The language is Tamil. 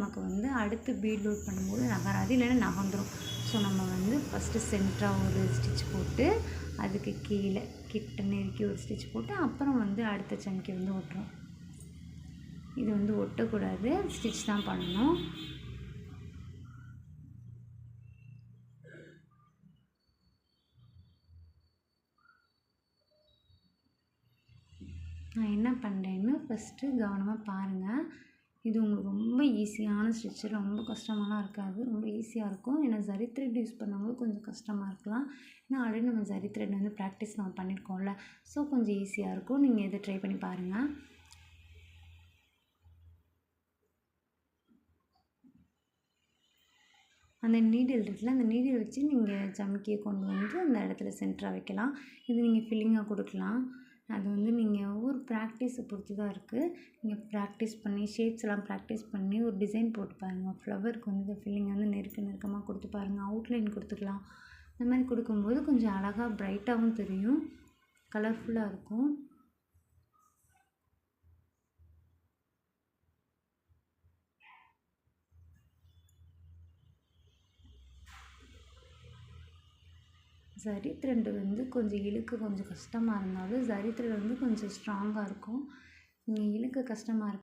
நமக்கு வந்து அடுத்து பீட் லோட் பண்ணும்போது நகராது, இல்லைன்னா நகர்ந்துடும். ஸோ நம்ம வந்து ஃபஸ்ட்டு சென்டராக ஒரு ஸ்டிச் போட்டு அதுக்கு கீழே கிட்ட நெருக்கி ஒரு ஸ்டிச் போட்டு அப்புறம் வந்து அடுத்த சம்கி வந்து ஒட்டுறோம். இது வந்து ஒட்டக்கூடாது, ஸ்டிச் தான் பண்ணணும். நான் என்ன பண்ணுறேன்னு ஃபஸ்ட்டு கவனமாக பாருங்கள். இது உங்களுக்கு ரொம்ப ஈஸியான ஸ்டிச்சு, ரொம்ப கஷ்டமாலாம் இருக்காது, ரொம்ப ஈஸியாக இருக்கும். ஏன்னா ஜரி த்ரெட் யூஸ் பண்ணவங்களுக்கு கொஞ்சம் கஷ்டமாக இருக்கலாம். ஏன்னா ஆல்ரெடி நம்ம ஜரி த்ரெட் வந்து ப்ராக்டிஸ் நம்ம பண்ணியிருக்கோம்ல, ஸோ கொஞ்சம் ஈஸியாக இருக்கும். நீங்கள் இதை ட்ரை பண்ணி பாருங்கள். அந்த நீடில் இருக்குல்ல, அந்த நீடில் வச்சு நீங்கள் சம்கியை கொண்டு வந்து அந்த இடத்துல சென்டராக வைக்கலாம். இது நீங்கள் ஃபில்லிங்காக கொடுக்கலாம். அது வந்து நீங்கள் ஒவ்வொரு ப்ராக்டிஸை பொறுத்து தான் இருக்குது. நீங்கள் ப்ராக்டிஸ் பண்ணி ஷேப்ஸ்லாம் ப்ராக்டிஸ் பண்ணி ஒரு டிசைன் போட்டு பாருங்கள். ஃப்ளவருக்கு வந்து இந்த ஃபில்லிங் வந்து நெருக்கமாக கொடுத்து பாருங்கள். அவுட்லைன் கொடுத்துக்கலாம். இந்த மாதிரி கொடுக்கும்போது கொஞ்சம் அழகாக ப்ரைட்டாகவும் தெரியும், கலர்ஃபுல்லாக இருக்கும். ஜரி த்ரெட் வந்து கொஞ்சம் இழுக்க கொஞ்சம் கஷ்டமாக இருந்தாலும் ஜரி த்ரெட் வந்து கொஞ்சம் ஸ்ட்ராங்காக இருக்கும். நீங்கள் இழுக்க கஷ்டமாக